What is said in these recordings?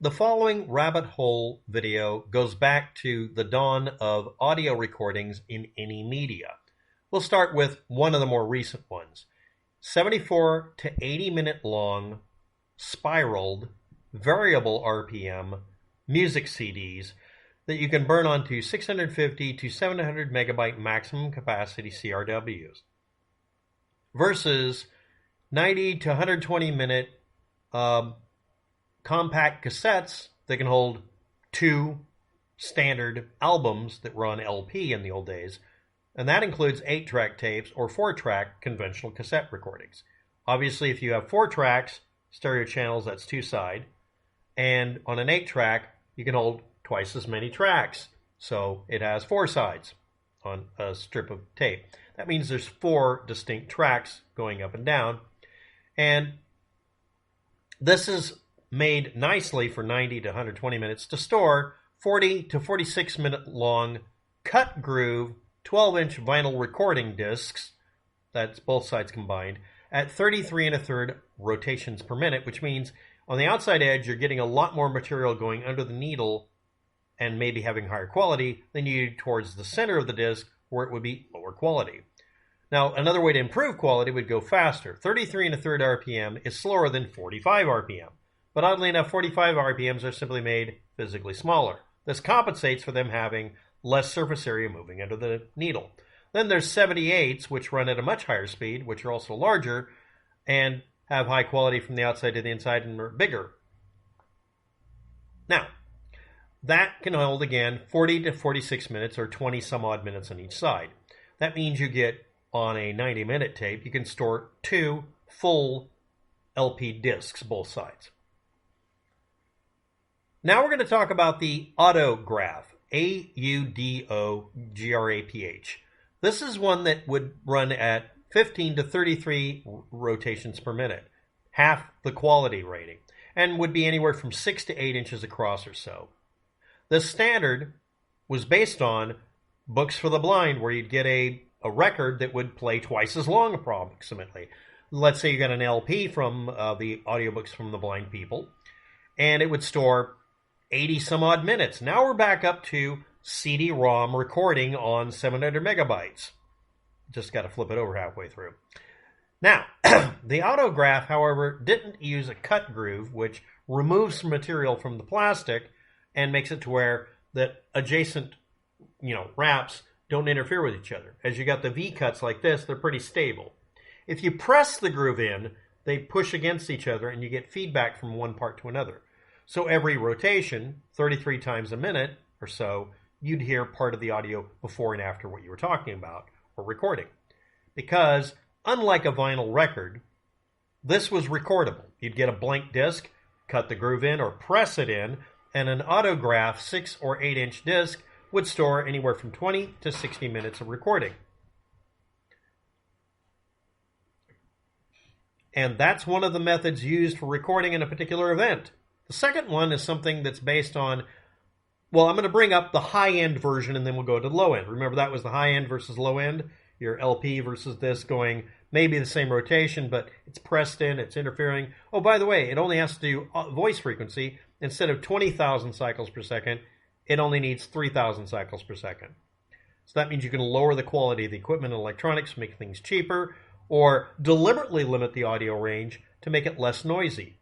The following rabbit hole video goes back to the dawn of audio recordings in any media. We'll start with one of the more recent ones. 74 to 80 minute long, spiraled, variable RPM music CDs that you can burn onto 650 to 700 megabyte maximum capacity CRWs versus 90 to 120 minute compact cassettes that can hold 2 standard albums that were on LP in the old days, and that includes 8-track tapes or 4-track conventional cassette recordings. Obviously, if you have 4 tracks, stereo channels, that's 2 side, and on an 8-track, you can hold twice as many tracks, so it has 4 sides on a strip of tape. That means there's 4 distinct tracks going up and down, and this is made nicely for 90 to 120 minutes to store 40 to 46 minute long cut groove 12-inch vinyl recording discs, that's both sides combined, at 33 1/3 rotations per minute, which means on the outside edge you're getting a lot more material going under the needle and maybe having higher quality than you do towards the center of the disc where it would be lower quality. Now, another way to improve quality would go faster. 33 1/3 RPM is slower than 45 RPM. But oddly enough, 45 RPMs are simply made physically smaller. This compensates for them having less surface area moving under the needle. Then there's 78s, which run at a much higher speed, which are also larger and have high quality from the outside to the inside and are bigger. Now, that can hold, again, 40 to 46 minutes or 20 some odd minutes on each side. That means you get, on a 90-minute tape, you can store 2 full LP discs, both sides. Now we're going to talk about the Audograph, Audograph. This is one that would run at 15 to 33 rotations per minute, half the quality rating, and would be anywhere from 6 to 8 inches across or so. The standard was based on Books for the Blind, where you'd get a record that would play twice as long approximately. Let's say you got an LP from the audiobooks from the blind people, and it would store 80 some odd minutes. Now we're back up to CD-ROM recording on 700 megabytes. Just got to flip it over halfway through. Now, the Audograph, however, didn't use a cut groove, which removes some material from the plastic and makes it to where the adjacent, wraps don't interfere with each other. As you got the V-cuts like this, they're pretty stable. If you press the groove in, they push against each other and you get feedback from one part to another. So every rotation, 33 times a minute or so, you'd hear part of the audio before and after what you were talking about or recording. Because unlike a vinyl record, this was recordable. You'd get a blank disc, cut the groove in or press it in, and an Audograph 6 or 8-inch disc would store anywhere from 20 to 60 minutes of recording. And that's one of the methods used for recording in a particular event. The second one is something that's based on, well, I'm going to bring up the high-end version and then we'll go to the low-end. Remember, that was the high-end versus low-end, your LP versus this going maybe the same rotation, but it's pressed in, it's interfering. Oh, by the way, it only has to do voice frequency. Instead of 20,000 cycles per second, it only needs 3,000 cycles per second. So that means you can lower the quality of the equipment and electronics, make things cheaper, or deliberately limit the audio range to make it less noisy.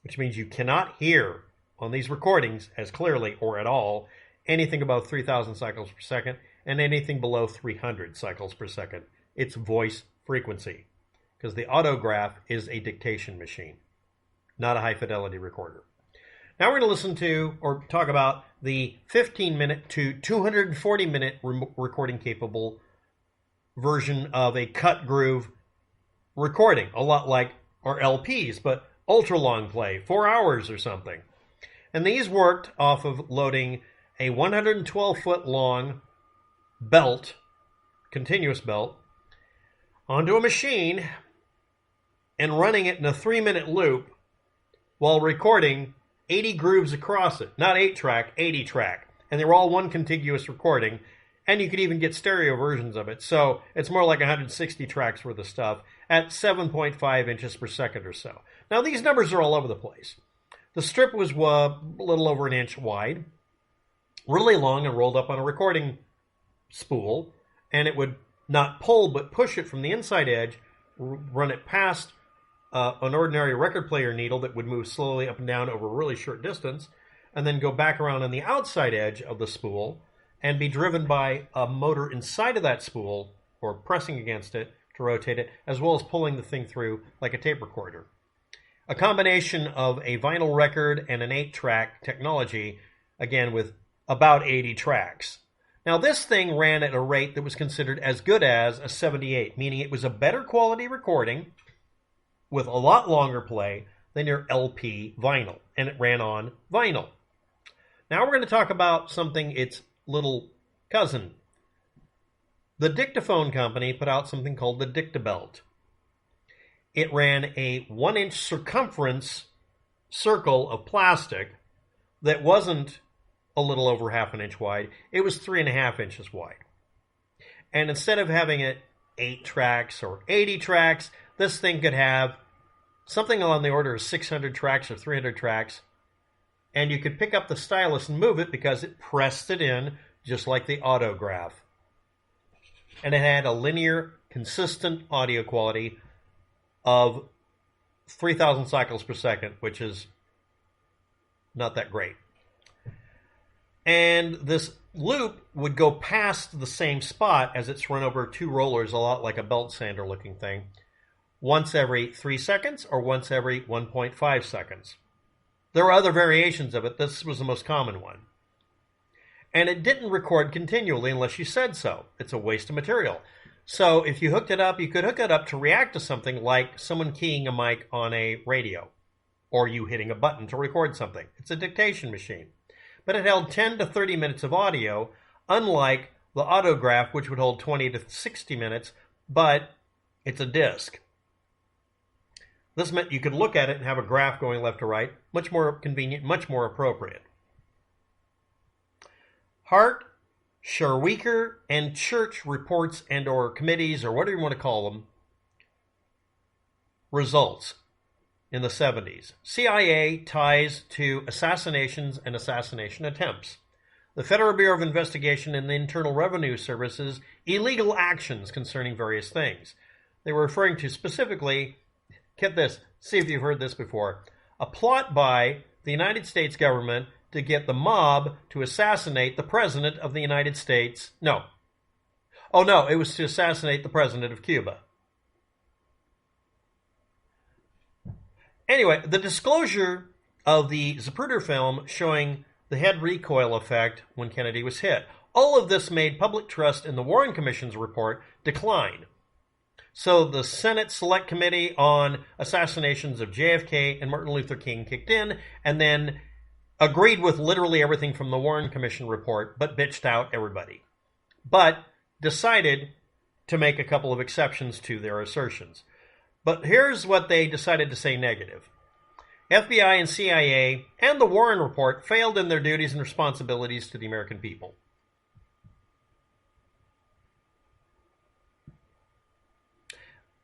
Which means you cannot hear on these recordings as clearly or at all anything above 3,000 cycles per second and anything below 300 cycles per second. It's voice frequency, because the Audograph is a dictation machine, not a high-fidelity recorder. Now we're going to listen to or talk about the 15-minute to 240-minute recording-capable version of a cut groove recording, a lot like our LPs, but ultra-long play, 4 hours or something. And these worked off of loading a 112-foot-long belt, continuous belt, onto a machine and running it in a 3-minute loop while recording 80 grooves across it. Not 8-track, 80-track. And they were all one contiguous recording, and you could even get stereo versions of it. So it's more like 160 tracks worth of stuff at 7.5 inches per second or so. Now, these numbers are all over the place. The strip was a little over an inch wide, really long, and rolled up on a recording spool, and it would not pull but push it from the inside edge, run it past an ordinary record player needle that would move slowly up and down over a really short distance, and then go back around on the outside edge of the spool and be driven by a motor inside of that spool, or pressing against it to rotate it, as well as pulling the thing through like a tape recorder. A combination of a vinyl record and an 8-track technology, again with about 80 tracks. Now this thing ran at a rate that was considered as good as a 78, meaning it was a better quality recording with a lot longer play than your LP vinyl, and it ran on vinyl. Now we're going to talk about something its little cousin. The Dictaphone company put out something called the Dictabelt. It ran a 1-inch circumference circle of plastic that wasn't a little over half an inch wide. It was 3.5 inches wide. And instead of having it 8 tracks or 80 tracks, this thing could have something on the order of 600 tracks or 300 tracks. And you could pick up the stylus and move it because it pressed it in just like the Audograph. And it had a linear, consistent audio quality of 3,000 cycles per second, which is not that great. And this loop would go past the same spot as it's run over 2 rollers, a lot like a belt sander looking thing, once every 3 seconds or once every 1.5 seconds. There were other variations of it. This was the most common one. And it didn't record continually unless you said so. It's a waste of material. So if you hooked it up, you could hook it up to react to something like someone keying a mic on a radio, or you hitting a button to record something. It's a dictation machine. But it held 10 to 30 minutes of audio, unlike the Audograph, which would hold 20 to 60 minutes, but it's a disc. This meant you could look at it and have a graph going left to right, much more convenient, much more appropriate. Hart, Sharweeker, and Church reports and or committees, or whatever you want to call them, results in the 70s. CIA ties to assassinations and assassination attempts. The Federal Bureau of Investigation and the Internal Revenue Service's illegal actions concerning various things. They were referring to specifically, get this, see if you've heard this before, a plot by the United States government to get the mob to assassinate the President of the United States. No. Oh, no, it was to assassinate the President of Cuba. Anyway, the disclosure of the Zapruder film showing the head recoil effect when Kennedy was hit. All of this made public trust in the Warren Commission's report decline. So the Senate Select Committee on Assassinations of JFK and Martin Luther King kicked in and then agreed with literally everything from the Warren Commission report, but bitched out everybody. But decided to make a couple of exceptions to their assertions. But here's what they decided to say negative. FBI and CIA and the Warren report failed in their duties and responsibilities to the American people.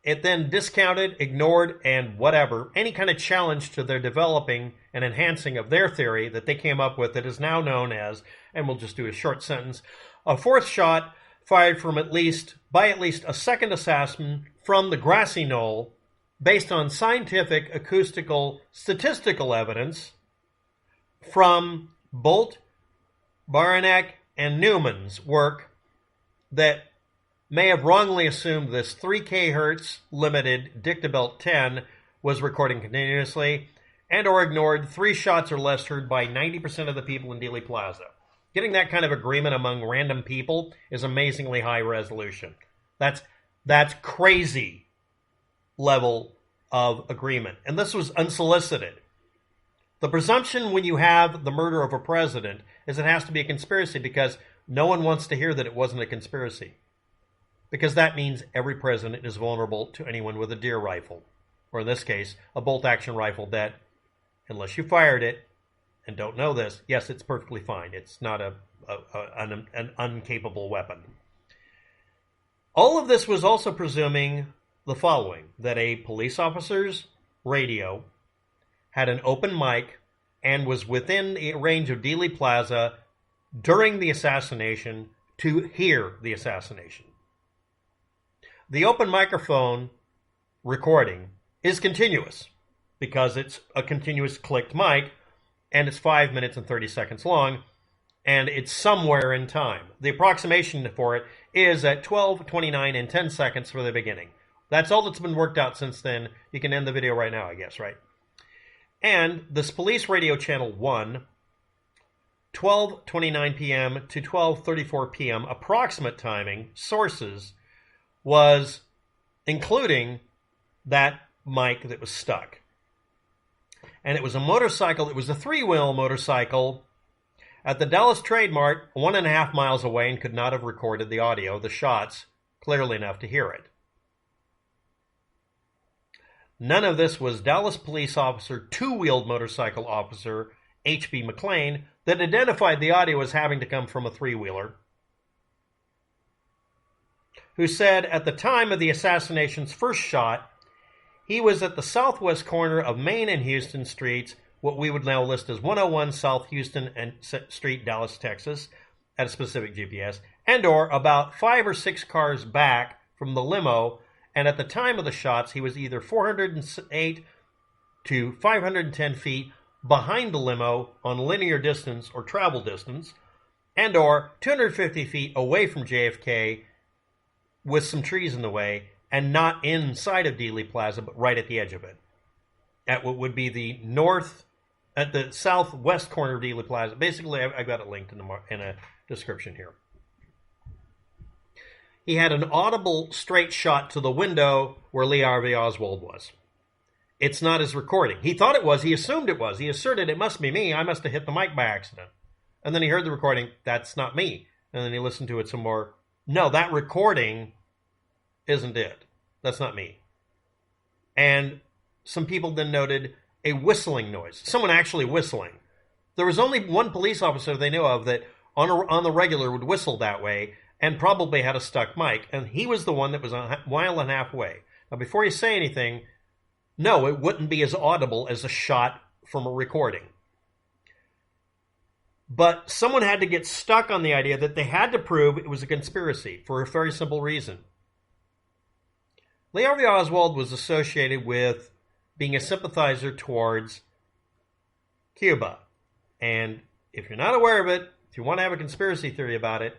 It then discounted, ignored, and whatever, any kind of challenge to their developing and enhancing of their theory that they came up with that is now known as, and we'll just do a short sentence, a fourth shot fired from by at least a second assassin from the grassy knoll based on scientific, acoustical, statistical evidence from Bolt, Baranek, and Newman's work that may have wrongly assumed this 3 kHz limited Dictabelt 10 was recording continuously and or ignored 3 shots or less heard by 90% of the people in Dealey Plaza. Getting that kind of agreement among random people is amazingly high resolution. That's crazy level of agreement. And this was unsolicited. The presumption when you have the murder of a president is it has to be a conspiracy because no one wants to hear that it wasn't a conspiracy. Because that means every president is vulnerable to anyone with a deer rifle. Or in this case, a bolt-action rifle that, unless you fired it and don't know this, yes, it's perfectly fine. It's not an uncapable weapon. All of this was also presuming the following, that a police officer's radio had an open mic and was within the range of Dealey Plaza during the assassination to hear the assassination. The open microphone recording is continuous because it's a continuous clicked mic, and it's 5 minutes and 30 seconds long, and it's somewhere in time. The approximation for it is at 12, 29, and 10 seconds for the beginning. That's all that's been worked out since then. You can end the video right now, I guess, right? And this police radio channel 1, 12:29 p.m. to 12:34 p.m. approximate timing, sources, was including that mic that was stuck. And it was a motorcycle. It was a three-wheel motorcycle at the Dallas Trade Mart, 1.5 miles away, and could not have recorded the audio, the shots, clearly enough to hear it. None of this was Dallas police officer, two-wheeled motorcycle officer H.B. McLain, that identified the audio as having to come from a three-wheeler, who said at the time of the assassination's first shot, he was at the southwest corner of Main and Houston Streets, what we would now list as 101 South Houston and Street, Dallas, Texas, at a specific GPS, and or about 5 or 6 cars back from the limo, and at the time of the shots, he was either 408 to 510 feet behind the limo on linear distance or travel distance, and or 250 feet away from JFK with some trees in the way, and not inside of Dealey Plaza, but right at the edge of it, at what would be the at the southwest corner of Dealey Plaza. Basically, I've got it linked in a description here. He had an audible straight shot to the window where Lee Harvey Oswald was. It's not his recording. He thought it was. He assumed it was. He asserted it must be me. I must have hit the mic by accident. And then he heard the recording. That's not me. And then he listened to it some more. No, that recording isn't it. That's not me. And some people then noted a whistling noise. Someone actually whistling. There was only one police officer they knew of that on the regular would whistle that way and probably had a stuck mic. And he was the one that was a mile and a half away. Now, before you say anything, no, it wouldn't be as audible as a shot from a recording. But someone had to get stuck on the idea that they had to prove it was a conspiracy for a very simple reason. Lee Harvey Oswald was associated with being a sympathizer towards Cuba. And if you're not aware of it, if you want to have a conspiracy theory about it,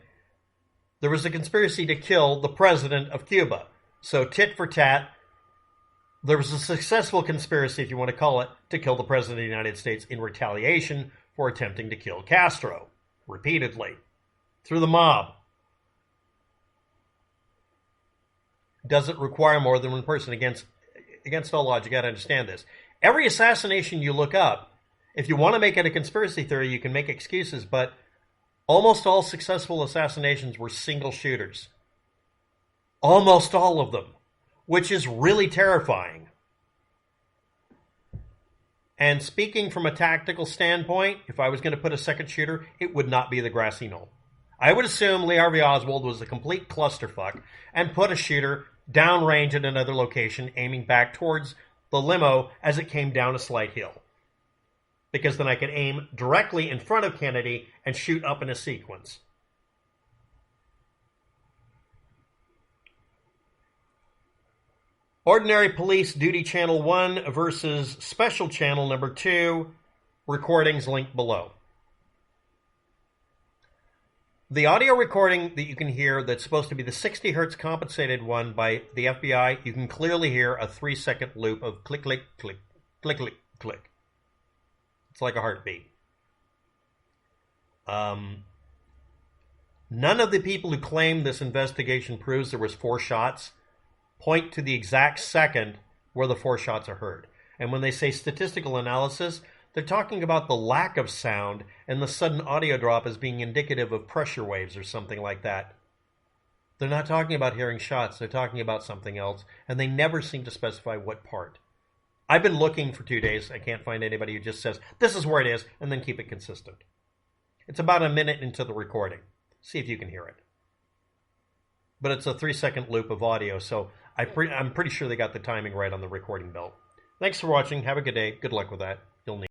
there was a conspiracy to kill the president of Cuba. So tit for tat, there was a successful conspiracy, if you want to call it, to kill the president of the United States in retaliation for attempting to kill Castro repeatedly through the mob. Doesn't require more than one person. Against all odds, you got to understand this. Every assassination you look up, if you want to make it a conspiracy theory, you can make excuses, but almost all successful assassinations were single shooters. Almost all of them, which is really terrifying. And speaking from a tactical standpoint, if I was going to put a second shooter, it would not be the grassy knoll. I would assume Lee Harvey Oswald was a complete clusterfuck and put a shooter downrange at another location, aiming back towards the limo as it came down a slight hill. Because then I could aim directly in front of Kennedy and shoot up in a sequence. Ordinary Police Duty Channel 1 versus Special Channel number 2, recordings linked below. The audio recording that you can hear that's supposed to be the 60 hertz compensated one by the FBI, you can clearly hear a 3-second loop of click, click, click, click, click, click. It's like a heartbeat. None of the people who claim this investigation proves there was 4 shots point to the exact second where the 4 shots are heard. And when they say statistical analysis, they're talking about the lack of sound and the sudden audio drop as being indicative of pressure waves or something like that. They're not talking about hearing shots. They're talking about something else, and they never seem to specify what part. I've been looking for 2 days. I can't find anybody who just says, this is where it is, and then keep it consistent. It's about a minute into the recording. See if you can hear it. But it's a 3-second loop of audio, so I'm pretty sure they got the timing right on the recording belt. Thanks for watching. Have a good day. Good luck with that. You'll need